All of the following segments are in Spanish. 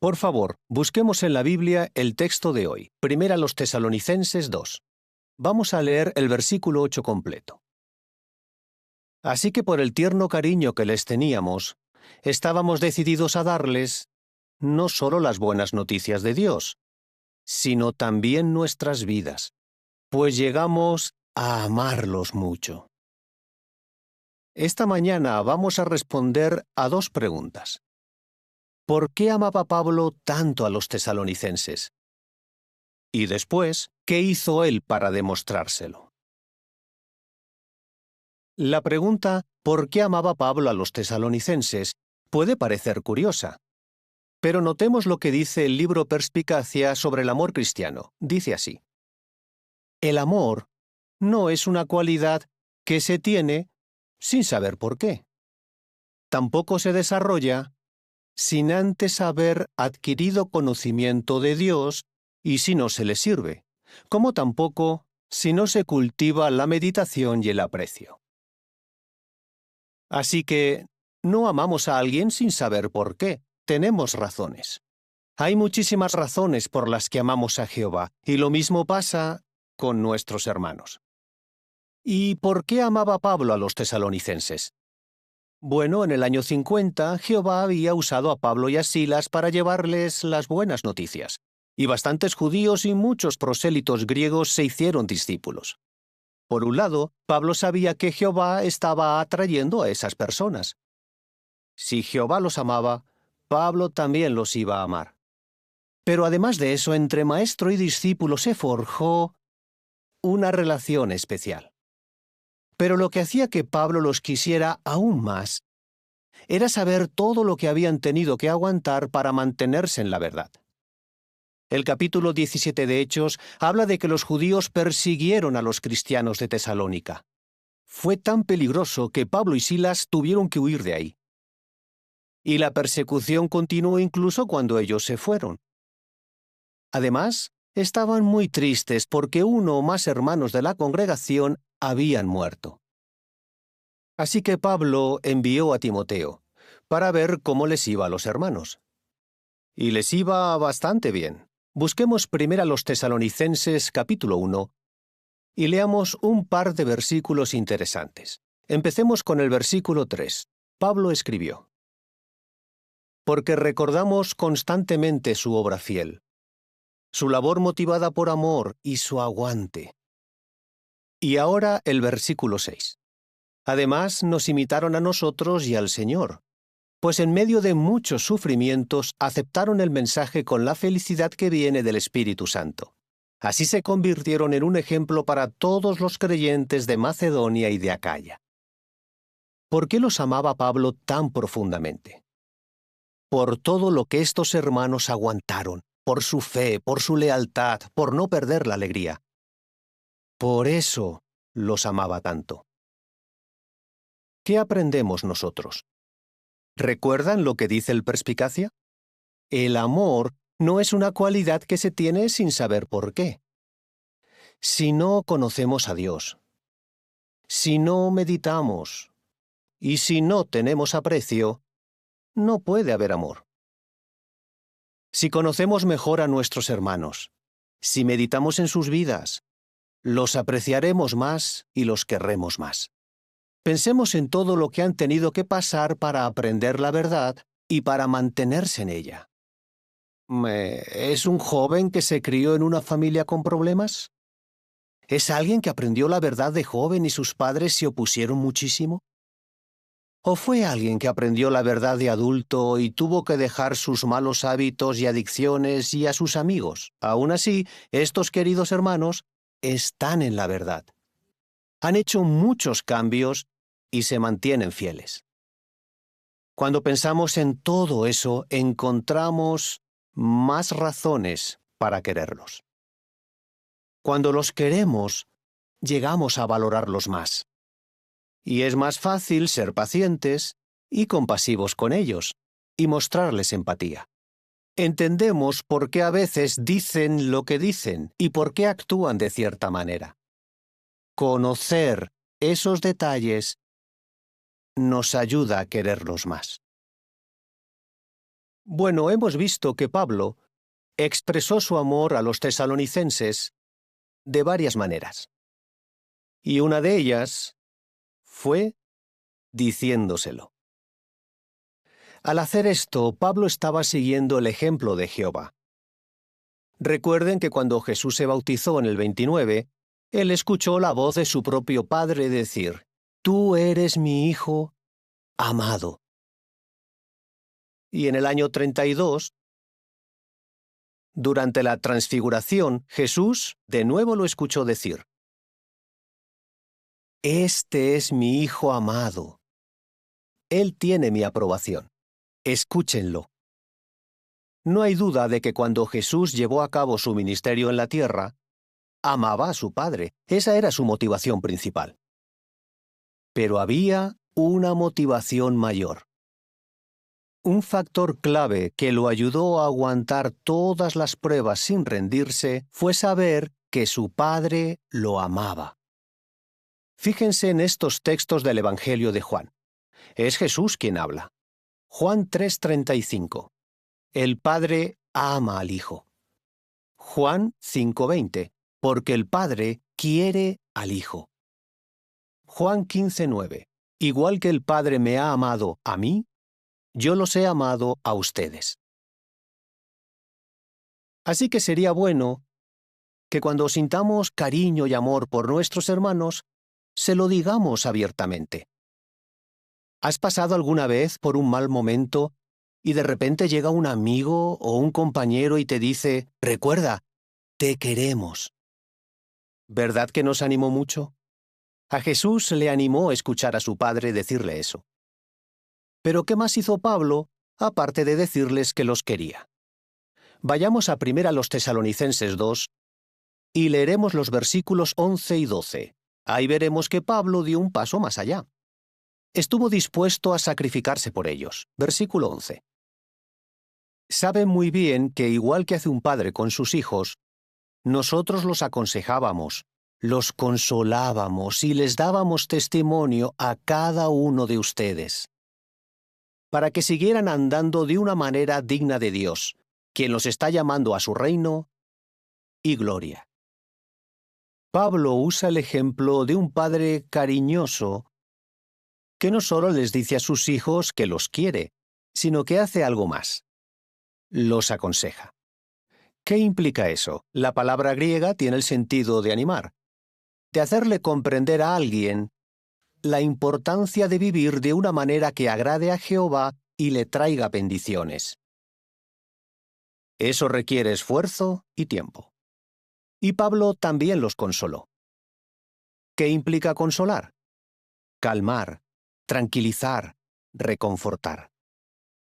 Por favor, busquemos en la Biblia el texto de hoy, 1 Tesalonicenses 2. Vamos a leer el versículo 8 completo. Así que por el tierno cariño que les teníamos, estábamos decididos a darles no solo las buenas noticias de Dios, sino también nuestras vidas, pues llegamos a amarlos mucho. Esta mañana vamos a responder a dos preguntas. ¿Por qué amaba Pablo tanto a los tesalonicenses? Y después, ¿qué hizo él para demostrárselo? La pregunta ¿por qué amaba Pablo a los tesalonicenses? Puede parecer curiosa. Pero notemos lo que dice el libro Perspicacia sobre el amor cristiano. Dice así: el amor no es una cualidad que se tiene sin saber por qué. Tampoco se desarrolla sin antes haber adquirido conocimiento de Dios y si no se le sirve, como tampoco si no se cultiva la meditación y el aprecio. Así que no amamos a alguien sin saber por qué. Tenemos razones. Hay muchísimas razones por las que amamos a Jehová, y lo mismo pasa con nuestros hermanos. ¿Y por qué amaba Pablo a los tesalonicenses? Bueno, en el año 50, Jehová había usado a Pablo y a Silas para llevarles las buenas noticias, y bastantes judíos y muchos prosélitos griegos se hicieron discípulos. Por un lado, Pablo sabía que Jehová estaba atrayendo a esas personas. Si Jehová los amaba, Pablo también los iba a amar. Pero además de eso, entre maestro y discípulo se forjó una relación especial. Pero lo que hacía que Pablo los quisiera aún más era saber todo lo que habían tenido que aguantar para mantenerse en la verdad. El capítulo 17 de Hechos habla de que los judíos persiguieron a los cristianos de Tesalónica. Fue tan peligroso que Pablo y Silas tuvieron que huir de ahí. Y la persecución continuó incluso cuando ellos se fueron. Además, estaban muy tristes porque uno o más hermanos de la congregación habían muerto. Así que Pablo envió a Timoteo para ver cómo les iba a los hermanos. Y les iba bastante bien. Busquemos primero a los Tesalonicenses capítulo 1 y leamos un par de versículos interesantes. Empecemos con el versículo 3. Pablo escribió: porque recordamos constantemente su obra fiel, su labor motivada por amor y su aguante. Y ahora el versículo 6. Además, nos imitaron a nosotros y al Señor, pues en medio de muchos sufrimientos aceptaron el mensaje con la felicidad que viene del Espíritu Santo. Así se convirtieron en un ejemplo para todos los creyentes de Macedonia y de Acaya. ¿Por qué los amaba Pablo tan profundamente? Por todo lo que estos hermanos aguantaron, por su fe, por su lealtad, por no perder la alegría. Por eso los amaba tanto. ¿Qué aprendemos nosotros? ¿Recuerdan lo que dice el Perspicacia? El amor no es una cualidad que se tiene sin saber por qué. Si no conocemos a Dios, si no meditamos y si no tenemos aprecio, no puede haber amor. Si conocemos mejor a nuestros hermanos, si meditamos en sus vidas, los apreciaremos más y los querremos más. Pensemos en todo lo que han tenido que pasar para aprender la verdad y para mantenerse en ella. ¿Es un joven que se crió en una familia con problemas? ¿Es alguien que aprendió la verdad de joven y sus padres se opusieron muchísimo? ¿O fue alguien que aprendió la verdad de adulto y tuvo que dejar sus malos hábitos y adicciones y a sus amigos? Aún así, estos queridos hermanos están en la verdad. Han hecho muchos cambios y se mantienen fieles. Cuando pensamos en todo eso, encontramos más razones para quererlos. Cuando los queremos, llegamos a valorarlos más. Y es más fácil ser pacientes y compasivos con ellos y mostrarles empatía. Entendemos por qué a veces dicen lo que dicen y por qué actúan de cierta manera. Conocer esos detalles nos ayuda a quererlos más. Bueno, hemos visto que Pablo expresó su amor a los tesalonicenses de varias maneras. Y una de ellas fue diciéndoselo. Al hacer esto, Pablo estaba siguiendo el ejemplo de Jehová. Recuerden que cuando Jesús se bautizó en el 29, él escuchó la voz de su propio Padre decir: «Tú eres mi Hijo amado». Y en el año 32, durante la transfiguración, Jesús de nuevo lo escuchó decir: «Este es mi Hijo amado. Él tiene mi aprobación. Escúchenlo». No hay duda de que cuando Jesús llevó a cabo su ministerio en la tierra, amaba a su Padre. Esa era su motivación principal. Pero había una motivación mayor. Un factor clave que lo ayudó a aguantar todas las pruebas sin rendirse fue saber que su Padre lo amaba. Fíjense en estos textos del Evangelio de Juan. Es Jesús quien habla. Juan 3:35. El Padre ama al Hijo. Juan 5:20. Porque el Padre quiere al Hijo. Juan 15:9. Igual que el Padre me ha amado a mí, yo los he amado a ustedes. Así que sería bueno que cuando sintamos cariño y amor por nuestros hermanos, se lo digamos abiertamente. ¿Has pasado alguna vez por un mal momento y de repente llega un amigo o un compañero y te dice: «Recuerda, te queremos»? ¿Verdad que nos animó mucho? A Jesús le animó escuchar a su Padre decirle eso. Pero ¿qué más hizo Pablo, aparte de decirles que los quería? Vayamos a 1 Tesalonicenses 2 y leeremos los versículos 11 y 12. Ahí veremos que Pablo dio un paso más allá. Estuvo dispuesto a sacrificarse por ellos. Versículo 11. Saben muy bien que igual que hace un padre con sus hijos, nosotros los aconsejábamos, los consolábamos y les dábamos testimonio a cada uno de ustedes, para que siguieran andando de una manera digna de Dios, quien los está llamando a su reino y gloria. Pablo usa el ejemplo de un padre cariñoso que no solo les dice a sus hijos que los quiere, sino que hace algo más. Los aconseja. ¿Qué implica eso? La palabra griega tiene el sentido de animar, de hacerle comprender a alguien la importancia de vivir de una manera que agrade a Jehová y le traiga bendiciones. Eso requiere esfuerzo y tiempo. Y Pablo también los consoló. ¿Qué implica consolar? Calmar, tranquilizar, reconfortar.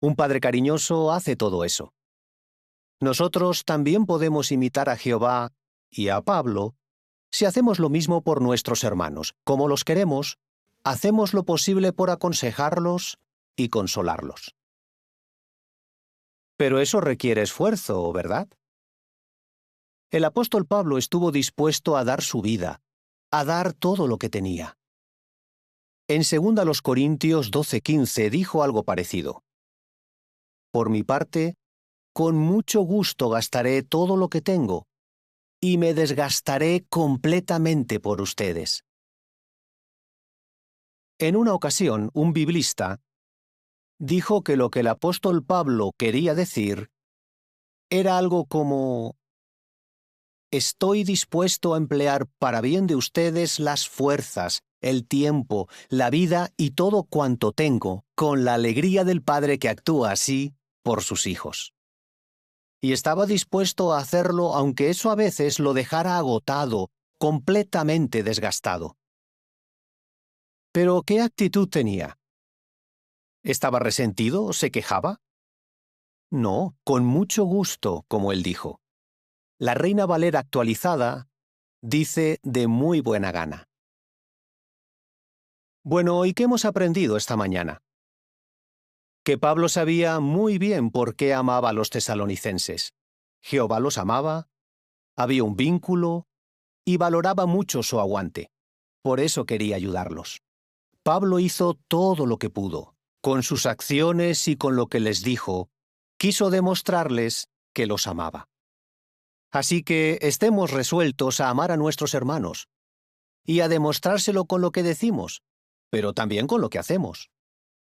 Un padre cariñoso hace todo eso. Nosotros también podemos imitar a Jehová y a Pablo si hacemos lo mismo por nuestros hermanos. Como los queremos, hacemos lo posible por aconsejarlos y consolarlos. Pero eso requiere esfuerzo, ¿verdad? El apóstol Pablo estuvo dispuesto a dar su vida, a dar todo lo que tenía. En 2 Corintios 12:15 dijo algo parecido. Por mi parte, con mucho gusto gastaré todo lo que tengo y me desgastaré completamente por ustedes. En una ocasión, un biblista dijo que lo que el apóstol Pablo quería decir era algo como: estoy dispuesto a emplear para bien de ustedes las fuerzas, el tiempo, la vida y todo cuanto tengo, con la alegría del padre que actúa así por sus hijos. Y estaba dispuesto a hacerlo aunque eso a veces lo dejara agotado, completamente desgastado. Pero ¿qué actitud tenía? ¿Estaba resentido? ¿Se quejaba? No, con mucho gusto, como él dijo. La Reina Valera actualizada dice de muy buena gana. Bueno, ¿y qué hemos aprendido esta mañana? Que Pablo sabía muy bien por qué amaba a los tesalonicenses. Jehová los amaba, había un vínculo y valoraba mucho su aguante. Por eso quería ayudarlos. Pablo hizo todo lo que pudo, con sus acciones y con lo que les dijo, quiso demostrarles que los amaba. Así que estemos resueltos a amar a nuestros hermanos y a demostrárselo con lo que decimos, pero también con lo que hacemos.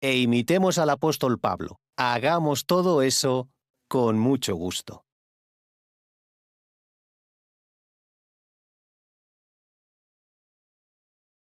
E imitemos al apóstol Pablo. Hagamos todo eso con mucho gusto.